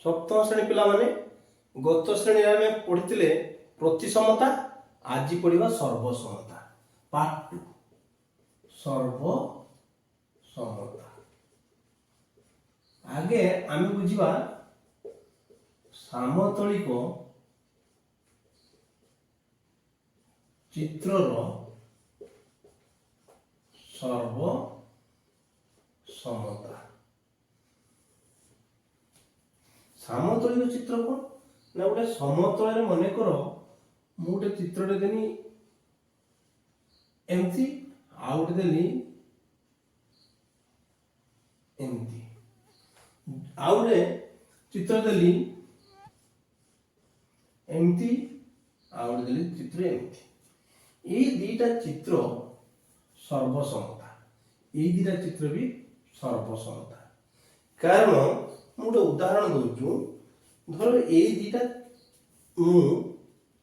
सप्तम श्रेणी पिलामाने गत श्रेणी आमे पढ़िथिले प्रतिसमता आज पढ़िबा सर्वसमता पार्ट 2 सर्वसमता। आगे आमे बुझिबा सामतलिक चित्रर सर्वसमता। सामतलिक चित्र कौन ना गोटे समतल मन कर मु गोटे चित्रटे देनी एमती आउ गोटे देनी एमती आउ गोटे चित्र देली एमती आउ गोटे देली चित्र एमती ये दीटा चित्र सर्वसमता ये दीटा चित्र भी सर्वसमता। कारण मुझे उदाहरण दूचु धर ये दीटा मु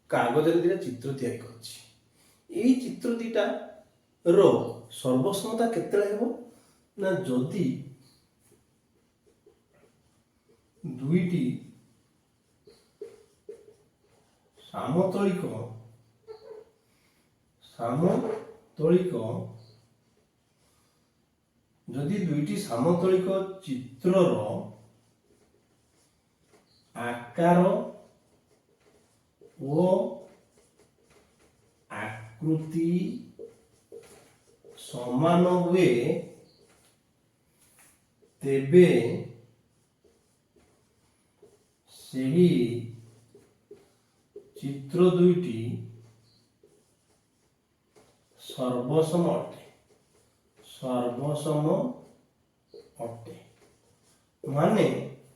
कागज दीटा चित्र तैयारी करछि ये चित्र दीटा रो सर्वसमता केतेला हेबो ना जदि दुईटी सामतलिक जदि दुईटी सामतलिक चित्रर आकार ओ आकृति समान हुए तेबे सही चित्र दुईटी सर्वसम अटे माने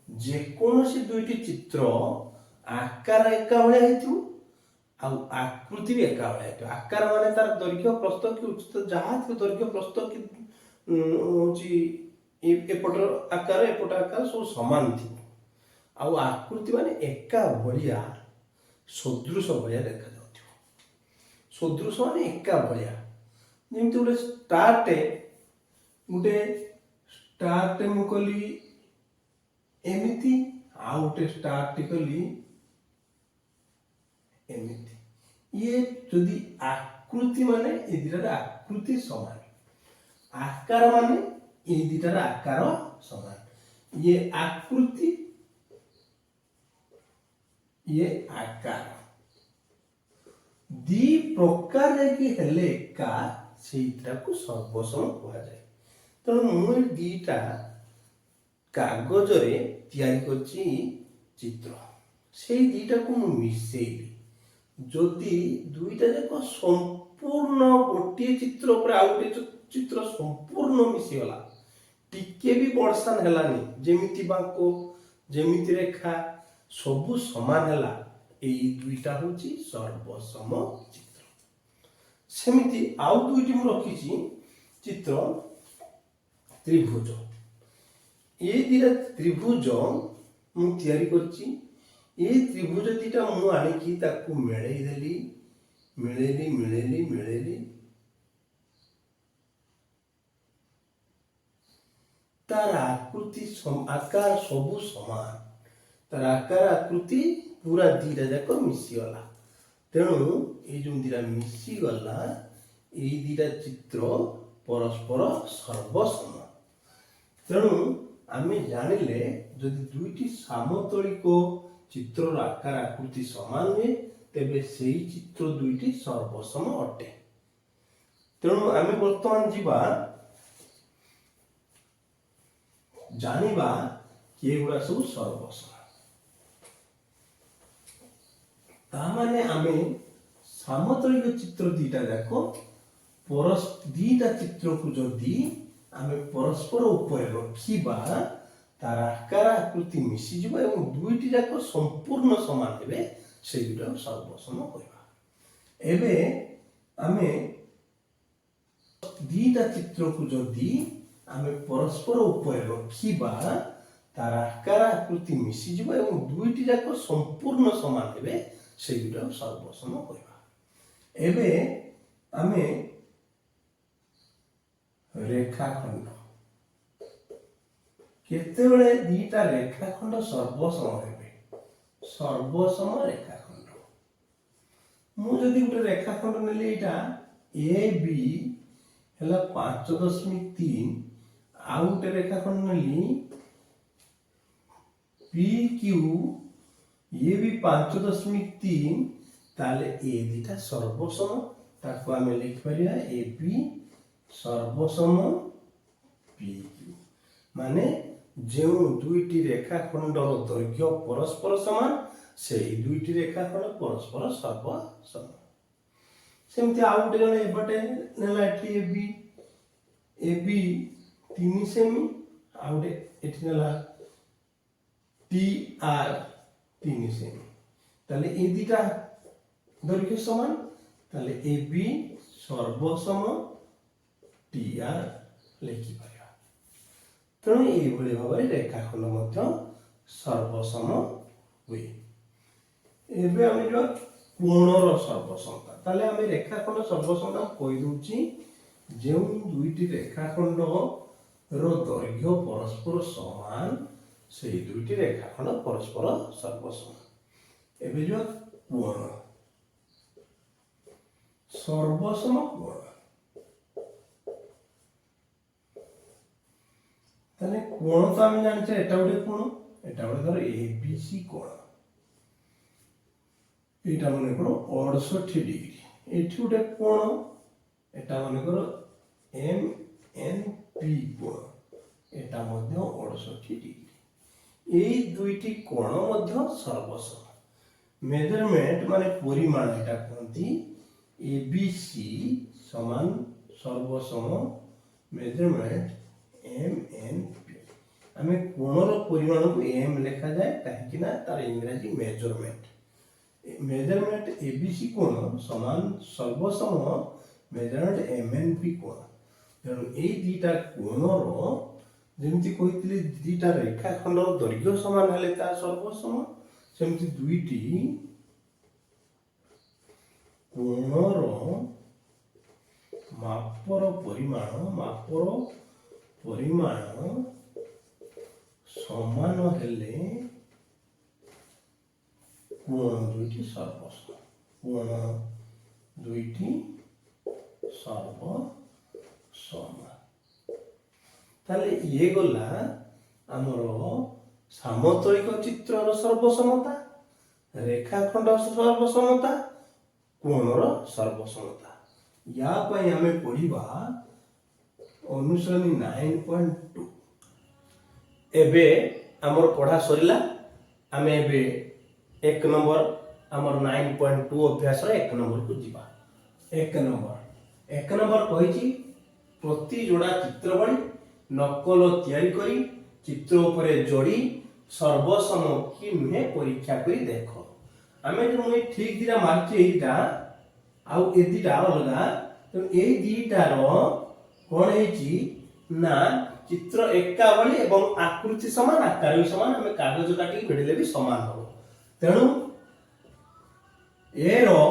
जेकोसी दुईटी चित्र आकार एका भाया हेतु आकृति भी एका भाया हेतु। आकार माने तार दैर्घ्य प्रस्थ कि उच्चता जहाँ थी दैर्घ्य प्रस्थ कि एपटर आकार एपट आकार सब समान थी। आकृति माने एका भाया सदृश भाया देखा जाउथिबो। सदृश माने एका भाया जेमति गोटे स्टारटे मु कली एमिति आउ गोटे स्टारटे कली एमिति ये जदि आकृति माने ए दिटार आकृति समान आकार माने ए दिटार आकार समान ये आकृति ये आकार दी प्रकार की हेले का सेटा को सर्वसम कहा जाए। तो मु दीटा कागज रे तैयारी करछि चित्र से दीटा को मु मिसेइली जदि दुईटा जाक संपूर्ण गोटे चित्र पर आउ गोटे चित्र संपूर्ण मिसी गला टिके भी बर्षान हेलानी जेमिति बांको जेमिति रेखा सबु समान हेला एई दुईटा होची सर्वसम चित्र। सेमिति आउ दुईटी मु रखिछि चित्र त्रिभुज ये दीटा त्रिभुज मु तैयारी करछि ये त्रिभुज दीटा मु आनिकी ताकू मेळेई देली मिळेली तार आकृति आकार सबु समान तार आकार आकृति पूरा दीटा जाक मिसी गला तेणु ये जो दीटा मिसी गला ये दीटा चित्र परस्पर सर्वसम। तेणु आमे जानिले जदि दुईटी सामतलिक चित्रर आकार आकृति समान हुए तेबे सेही चित्र दुईटी सर्वसम अटे। तेणु आमे वर्तमान जीवा जानिबा कि एगुड़ा सब सर्वसम तामाने आमे सामतलिक चित्र दीटा जाक दीटा चित्र को जदि आमे परस्पर ऊपर रखिबा तार आकार आकृति मिसी जिबा एवं दुईटी जाक संपूर्ण समान हेबे सेटा सर्वसम कहबा। एबे आमे दीटा चित्र को जदि आमे परस्पर ऊपर रखिबा तार आकार आकृति मिसी जिबा एवं दुईटी जाक संपूर्ण समान हेबे सेटा सर्वसम कहबा। एबे आमे रेखाखंड केतेबेले दीटा रेखाखंड सर्वसम हेबे सर्वसम रेखाखंड मु जदि गोटे रेखाखंड नेली एटा ए बी हला 5.3 आउ गोटे रेखाखंड नेली पी क्यू ये भी 5.3 ताले ए दीटा सर्वसम ताको आमे लिख परिया ए बी सर्वसम पी क्यू माने जो दुईटी रेखाखंडर दैर्घ्य परस्पर समान से दुईटी रेखाखंड परस्पर सर्वसम सेमती आउ गोटे जने एपटे नेला एठी ए बी 3 सेमी आउ गोटे एठी नेला टी आर 3 सेमी ताले ए दीटा दैर्घ्य समान ताले ए बी सर्वसम टी आर लिखि परिया तेणु ये भाव रेखाखंड सर्वसम हुए एबे आम जो कोणर सर्वसमता ताले आम रेखाखंड सर्वसमता कही दूची जो दुईटी रेखाखंड रो दैर्घ्य परस्पर समान से दुईटी रेखाखंड परस्पर सर्वसम एबे जो कोण सर्वसम कोण ताले कोण तो आम जानते एटा गोटे कोण एटा गोटे धर एबीसी कोण एटा मन करो 68 डिग्री एठी गोटे कोण एटा मन करो एम एन पी कोण एटा मध्य 68 डिग्री এই দুইটি কোণ মধ্য সর্বসম মেজারমেন্ট মানে পরিমাণ এটা কোনটি এবিসি সমান সর্বসম মেজারমেন্ট एम एन पी आम कोणर परिमाण को एम लिखा जाए कहीं तार इंग्राजी मेजरमेंट एबीसी कोण समान सर्वसम मेजरमेंट एम एन पी कोण तेणु ये दीटा कोणर जमी कही दीटा रेखाखंड दैर्घ्य समान हेले ता सर्वसम सेमती दुईटी कोणर मापर परिमाण समान हेले कोण दुईटी सर्वसम कोण दुईटी सर्वसम ताले ये गला आमर सामतलिक चित्रर सर्वसमता रेखाखंड सर्वसमता कोणर सर्वसमता या पई आमे पढिबा अनुश्रेणी 9.2 एबे आमर पढ़ा सरिला आमे एबे एक नंबर आमर 9.2 अभ्यास एक नंबर को जीवा एक नंबर कहिची प्रति जोड़ा चित्र बणी नकल तैयारी करी चित्र उपरे जोड़ी सर्वसम कि नुहे परीक्षा करी देखो आमे जो मुई ठीक दिरा मारची एटा आउ ए दिटा अलगा तो ए दिटा रो कोन हेची ना चित्र एकावली एवं आकृति समान आकार भी समान हमें कागज काटी भिड़ले भी समान हो तेणु एरो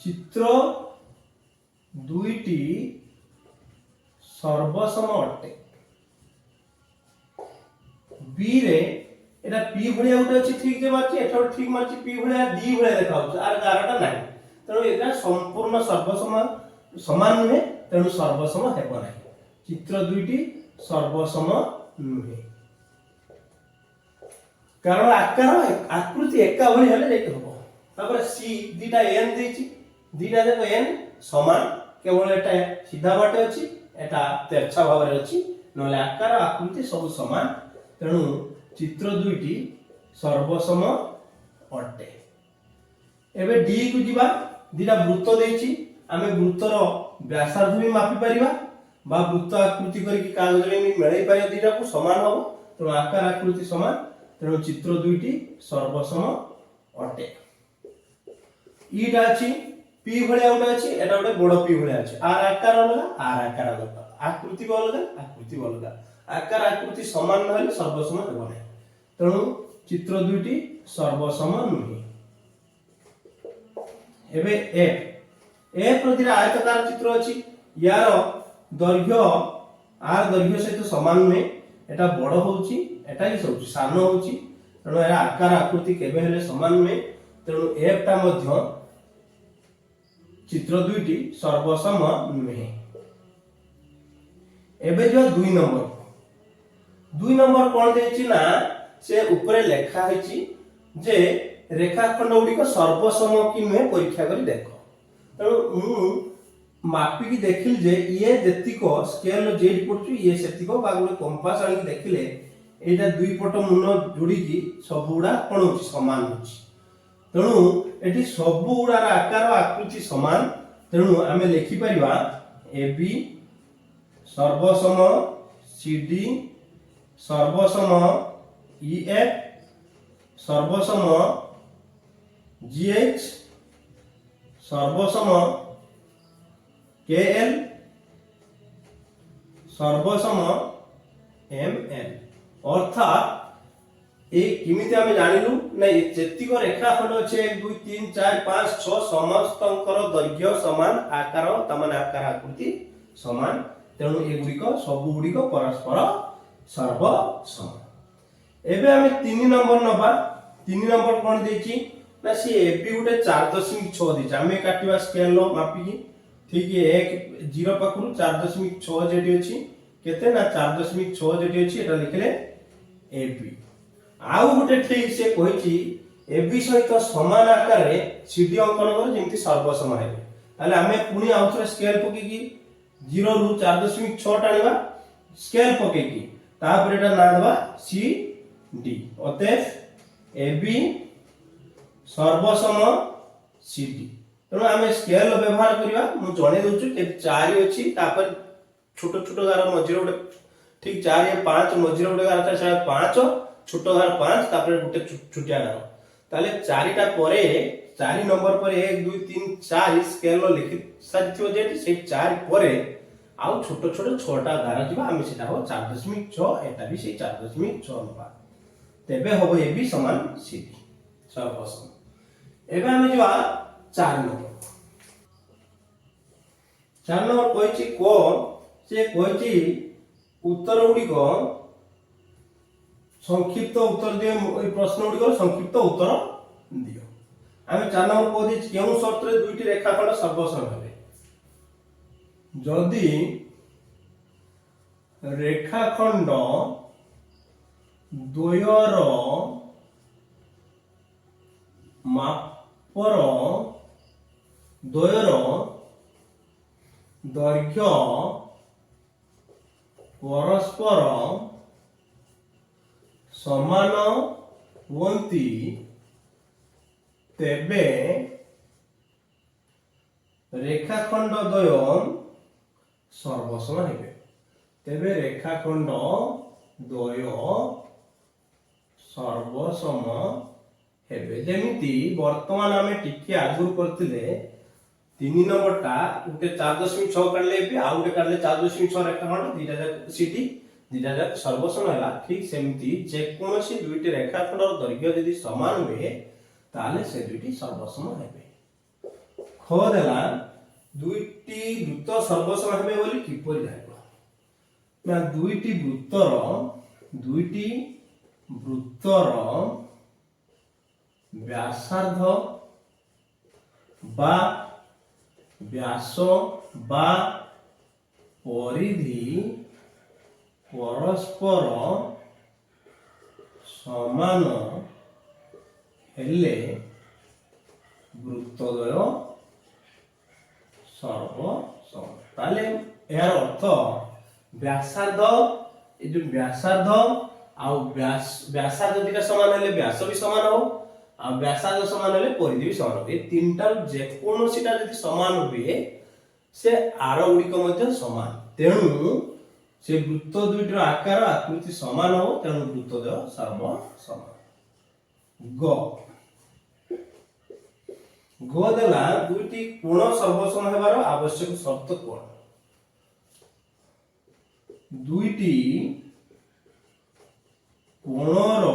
चित्र दुईटी सर्वसम अटे बी रे एटा पी भलिया उठे अछि ठीक जे मारछि एटा ठीक मारछि पी भलिया डी भलिया देखाउछ आर गारटा नाही तेणु एटा संपूर्ण सर्वसम समान नुहे तेणु सर्वसम हेब नाही चित्र दुईटी सर्वसम नुहे कारण आकार आकृति एका भली हेले जेके हबो तापर सी दीटा एन देछि दीटा जक एन समान केवल एटा सीधा बाटे अछि एटा तेरछा भाव रे अछि नले आकार आकृति सब समान तेणु चित्र दुईटी सर्वसम अटे एबे डी को जीवा दीटा वृत्त देछि आमे वृत्तर व्यासार्ध भी मापी परिबा बा वृत्त आकृति करके कागज रे मेळै पाय दीटा को समान हो तेणु आकार आकृति समान तेणु चित्र दुईटी सर्वसम अटे ईटा अछि पी भलिया उडा अछि एटा उडे बड़ पी भलिया अछि आर आकार अलगा आर आकार अलगा आकृति भी अलगा आकार आकृति समान न हेले सर्वसम हेबो नै तेणु चित्र दुईटी सर्वसम नुहे एबे ए प्रति आयताकार चित्र अछि यार दैर्घ्य आर दैर्घ्य सहित समान नुहे एटा बड़ होउची एटा ही सब सान होउची तेणु एरा आकार आकृति केबे हेले समान नुहे तेणु एफ टा मध्य चित्र दुईटी सर्वसम नुहे। एबे जो 2 नंबर कोन देछि ना से ऊपर लेखा होइची जे रेखाखंड गुड़िक सर्वसम कि नुहे परीक्षा करी देख तेणु मु मापिकी देखिल जे ये जेतिक स्केल जेड पड़छु ये सेतिक बा गोटे कंपास आनी देखिले एटा दुई पट मुन जोड़ी की सबुडा कोन होची समान होची तेणु एटी सबुडार आकार आकृति समान तेणु आमे लिखि परिबा AB सर्वसम CD सर्वसम EF सर्वसम GH सर्वसम KL सर्वसम ML अर्थात ए किमिति आमे जानिलु नै जेतिक रेखाखंड अछि 1 2 3 4 5 6 समस्तंकर दैर्घ्य समान आकार तमान आकार आकृति समान तेणु ए गुडिक सब गुडिक परस्पर सर्वसम। एबे आमे 3 नंबर नबा 3 नंबर कोन देछि ना सी एबी गुटे 4.6 देछि आमे काटिबा स्केल लो मापिकी ठीक है 1 0 पाखरु 4.6 जेडी अछि केते ना 4.6 जेडी अछि एटा लिखले एबी आउ गुटे ठीक से कहिछि एबी सहित समान आकार रे सीडी अंकन कर जेंति सर्वसम हेबे ताले आमे पुनी आउथरे स्केल पकी की 0 रु 4.6 टाणीबा स्केल पकी की तापर एटा ना देबा सी डी अतएव एबी सर्वसम सीडी तेणु आमे स्केल व्यवहार करिबा मु जणे दउछु जे 4 अछि तापर छोटो छोटो गार मझिरो गुटे ठीक 4 या 5 मझिरो गुटे गार था 5 छोटो गार 5 तापर गुटे छुटिया गार ताले 4 टा परे 4 नंबर पर 1 2 3 4 स्केल लिखि साथियो जे से 4 परे आउ छोटो छोटो 6 टा गार जिबा आमे सेटा हो 4.6 एटा भी से 4.6 नबा तेबे होबो एबी समान सीडी सर्वसम। एबे आमे जो 4 नंबर कहिछि को से कहिछि उत्तर गुडी को संक्षिप्त उत्तर दियो ए प्रश्न गुडी को संक्षिप्त उत्तर दियो आमे 4 नंबर को दिछि केउ शर्त रे दुईटी रेखाखंड सर्वसम हेबे जदि रेखाखंड द्वयर मापर द्वयर दैर्घ्य परस्पर समान हुंती तेबे रेखाखंड द्वय सर्वसम हेबे तेबे रेखाखंड द्वय सर्वसम हेबे जेमिति वर्तमान आमे टिके आगुर करथिले 3 नंबर टा उटे 4.6 काढले बे आ उटे काढले 4.6 रेखाखंड दीटा जाक सीटी दीटा जाक सर्वसम हैला ठीक सेमिति जे कोनोसी दुईटी रेखाखंडर दैर्घ्य यदि समान हुए ताले से दुईटी सर्वसम हेबे ख देला दुईटी वृत्त सर्वसम हेबे बोली किपरि जायबो ना दुईटी वृत्तर व्यासार्ध बा व्यास बा परिधि परस्पर समान हेले वृत्तद्वय सर्वसम ताले यार अर्थ व्यासार्ध ए जो व्यासार्ध आ व्यासार्ध दिटा समान हेले व्यास भी समान हो आ व्यासार्ध समान हेले परिधि भी समान हो ए तीनटा जे कोनोसीटा यदि समान हुए से आर गुड़िक मध्य समान तेणु से वृत्त दुईटर आकार आकृति समान हो तेणु वृत्तद्वय सर्वसम। ग देला दुईटी कोण सर्वसम हेबार आवश्यक शर्त कोन दुईटी कोणर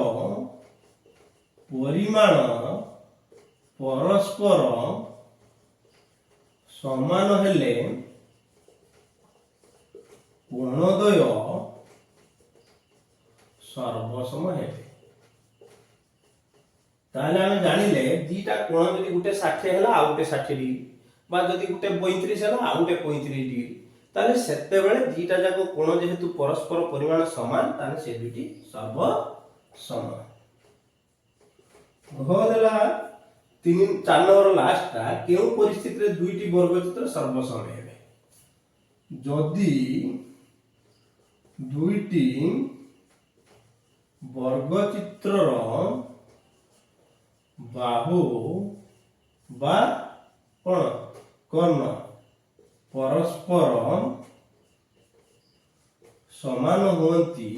परिमाण परस्पर समान हेले कोणद्वय ସର୍ବସମ ହେବେ। ତାହେଲେ ଆମେ ଜାଣିଲେ ଦିଟା କୋଣ ଯଦି ଗୋଟେ 60 ହେଲା ଆଉ ଗୋଟେ 60 ଡିଗ୍ରୀ, বা ଯଦି ଗୋଟେ 35 ହେଲା ଆଉ ଗୋଟେ 35 ଡିଗ୍ରୀ, ତାହେଲେ ସେତେବେଳେ ଦିଟା ଯାକ କୋଣ ଯେହେତୁ ପରସ୍ପର ପରିମାଣ ସମାନ, ତାହେଲେ ସେ ଦୁଇଟି ସର୍ବସମ। ଘ ଦେଲା 4 ନମ୍ବର ଲାଷ୍ଟଟା, କେଉଁ ପରିସ୍ଥିତିରେ ଦୁଇଟି ବର୍ଗଚିତ୍ର ସର୍ବସମ ହେବେ? ଯଦି ଦୁଇଟି ବର୍ଗଚିତ୍ରର ବାହୁ বা কোণ কর্ণ পরস্পর সমান হুঁতি,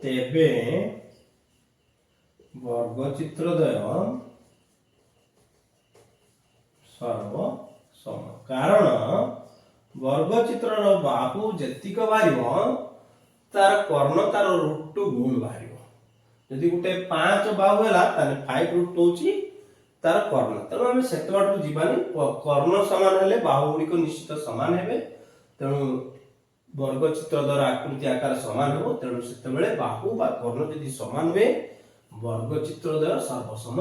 তেবে বর্গচিত্রদ্বয় সর্বসম। কারণ বর্গচিত্রর বাহু যেতিক বাহারিব তার কর্ণ তার √2 গুণ বাহারিব। যদি গোটে 5 বাহু ହେଲା ତାହେଲେ 5 √2 হଉଛି ତାର କର୍ଣ୍ଣ। ତେଣୁ ଆମେ ସେତେ ବାଟକୁ ଯିବାନି, କର୍ଣ୍ଣ ସମାନ ହେଲେ ବାହୁ ଗୁଡ଼ିକ ନିଶ୍ଚିତ ସମାନ ହେବେ। ତେଣୁ ବର୍ଗଚିତ୍ର ଦ୍ୱାରା ଆକୃତି ଆକାର ସମାନ ହେବ। ତେଣୁ ସେତେବେଳେ ବାହୁ ବା କର୍ଣ୍ଣ ଯଦି ସମାନ ହୁଏ, ବର୍ଗଚିତ୍ର ଦ୍ୱାରା ସର୍ବସମ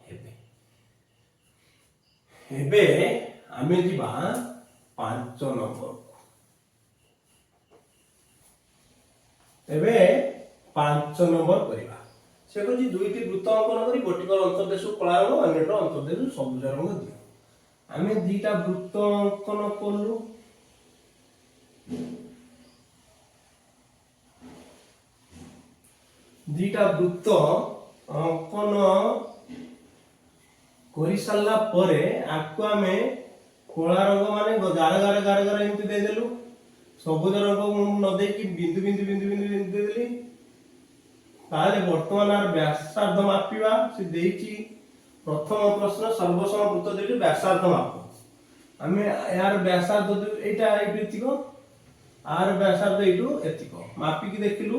ହେବେ। ଏବେ ଆମେ ଯିବା 5 ନମ୍ବରକୁ। ଏବେ 5 ନମ୍ବର କରିବା। ସେ କହୁଛି ଦୁଇଟି ବୃତ୍ତ ଅଙ୍କନ କରି ଗୋଟିକର ଅନ୍ତର୍ଦେଶ କଳା ରଙ୍ଗ, ଅନ୍ୟଟିର ଅନ୍ତର୍ଦେଶ ସବୁଜ ରଙ୍ଗ ଦିଅ। ଆମେ ଦିଟା ବୃତ୍ତ ଅଙ୍କନ କଲୁ। ଦିଟା ବୃତ୍ତ ଅଙ୍କନ କରି ସାରିଲା ପରେ ଆକୁ ଆମେ କଳା ରଙ୍ଗ ମାନେ ଗାର ଗାର ଗାର ଗାର ଏମିତି ଦେଇଦେଲୁ। ସବୁଜ ରଙ୍ଗ ମୁଁ ନ ଦେଇକି ବିନ୍ଦୁ ବିନ୍ଦୁ ବିନ୍ଦୁ ବିନ୍ଦୁ ବିନ୍ଦୁ ଦେଇଦେଲି। তাহলে বর্তমান আর ব্যাসার্ধ মাপিবা। সে দেইছি প্রথম প্রশ্ন সর্বসম বৃত্ত দুইটি ব্যাসার্ধ মাপ। আমি এর ব্যাসার্ধ এইটা এইটু এতিক, আর ব্যাসার্ধ এইটু এতিক মাপিকি দেখিলু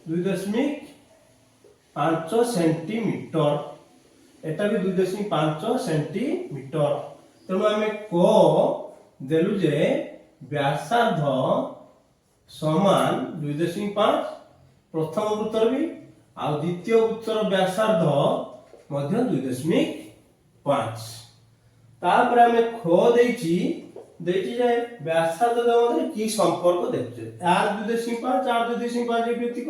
2.5 সেন্টিমিটার, এটা বি 2.5 সেন্টিমিটার। তেমন আমি ক দেলু যে ব্যাসার্ধ সমান 2.5 প্রথম বৃত্তর বি, আর দ্বিতীয় বৃত্তর ব্যাসার্ধ মধ্য 2.5। তারপরে আমি খ দেইছি যে ব্যাসার্ধ মধ্যে কি সম্পর্ক দেখছে, আর 2.5 আর 2.5 এইটু এতিক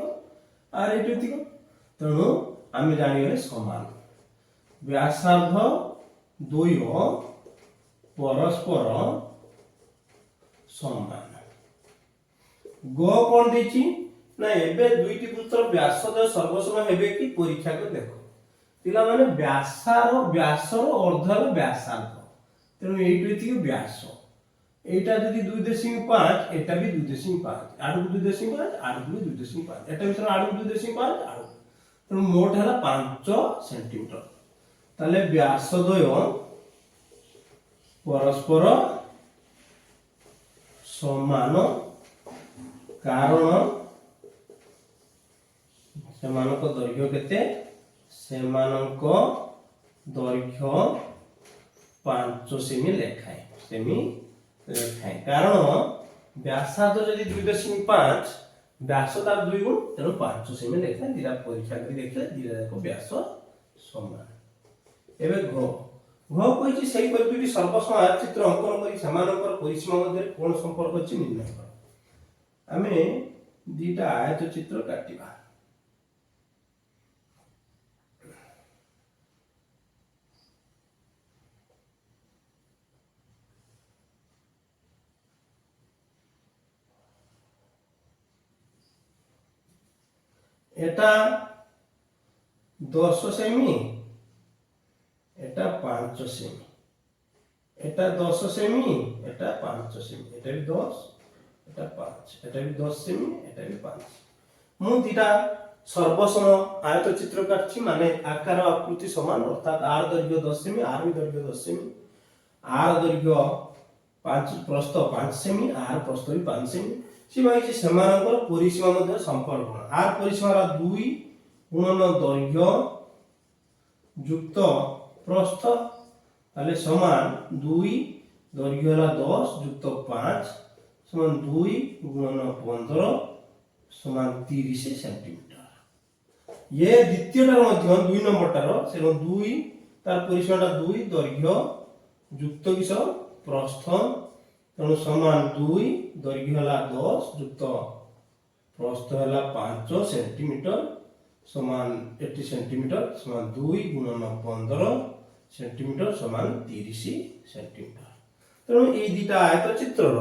আর এইটু এতিক। তেণু আমি জানিগলে সমান। ব্যাসার্ধ দুই পরস্পর সমান। গ কোন দেইছি না, এবে দুইটি বৃত্তর ব্যাসার্ধ সর্বসম হেবে কি পরীক্ষা করে দেখো। পিলা মানে ব্যাসর অর্ধ হলো ব্যাসার্ধ। তেণু এইটু এতিক ব্যাস। এইটা যদি 2.5, এটা বি 2.5, আড়ুকু 2.5, আড়ুকু 2.5, এটা ভিতরে আড়ুকু 2.5 আড়ুকু। তেণু মোট হলো 5 সেন্টিমিটার। তাহলে ব্যাসদ্বয় পরস্পর সমান, কারণ সেমানক দৈর্ঘ্য কেতে, সেমানক দৈর্ঘ্য 5 সেমি লেখায়, কারণ ব্যাসার্ধ যদি 2.5, ব্যাস তার 2 গুণ, তেমন 5 সেমি লেখায়। দুটা পরীক্ষা করে দেখলে দুটা যাক ব্যাস সমান। এবে ঘ কইছি সেই দুটি সর্বসম আয়তচিত্র অঙ্কন করে সেমানকৰ পরিসীমা মধ্যে কোন সম্পর্ক আছে নির্ণয় কর। আমি দুইটা আয়তচিত্র কাটিবা। এটা 10 সেমি, এটা 5 সেমি, এটা 10 সেমি, এটা 5 সেমি, এটা বি 10, এটা 5, এটা বি 10 সেমি, এটা বি 5। মু দুইটা সর্বসম আয়তচিত্র কাটছি, মানে আকার আকৃতি সমান, অর্থাৎ আর দৈর্ঘ্য 10 সেমি, আর বি দৈর্ঘ্য 10 সেমি, আর দৈর্ঘ্য 5 প্রস্থ 5 সেমি, আর প্রস্থ বি 5 সেমি। সিমাইছি সেমানଙ୍କର পরিসীমা মধ্যে সম্পর্ক। আর পরিসীমারা 2 গুণন দৈর্ঘ্য যুক্ত প্রস্থ, তাহলে সমান 2 দৈর্ঘ্য হলো 10 যুক্ত 5 সমান 2 গুণন 15 সমান 30 সেন্টিমিটার। ये দ্বিতীয়টার মধ্যে 2 নম্বরটার সেরকম 2 তার পরিসীমাটা 2 দৈর্ঘ্য যুক্ত কিস প্রস্থ তেমন সমান 2 দৈর্ঘ্য হলা 10 যুক্ত প্রস্থ হলা 5 সেন্টিমিটার সমান 80 সেন্টিমিটার সমান 2 গুণন 15 সেন্টিমিটার সমান 30 সেন্টিমিটার। তেমন এই দুইটা আয়তচিত্রর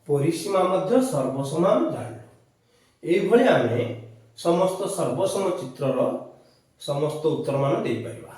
পরিসীমা মধ্য সর্বসমান জাଣିল। এইভাবে আমি সমস্ত সর্বসম চিত্রর সমস্ত উত্তর মান দেই পারিবা।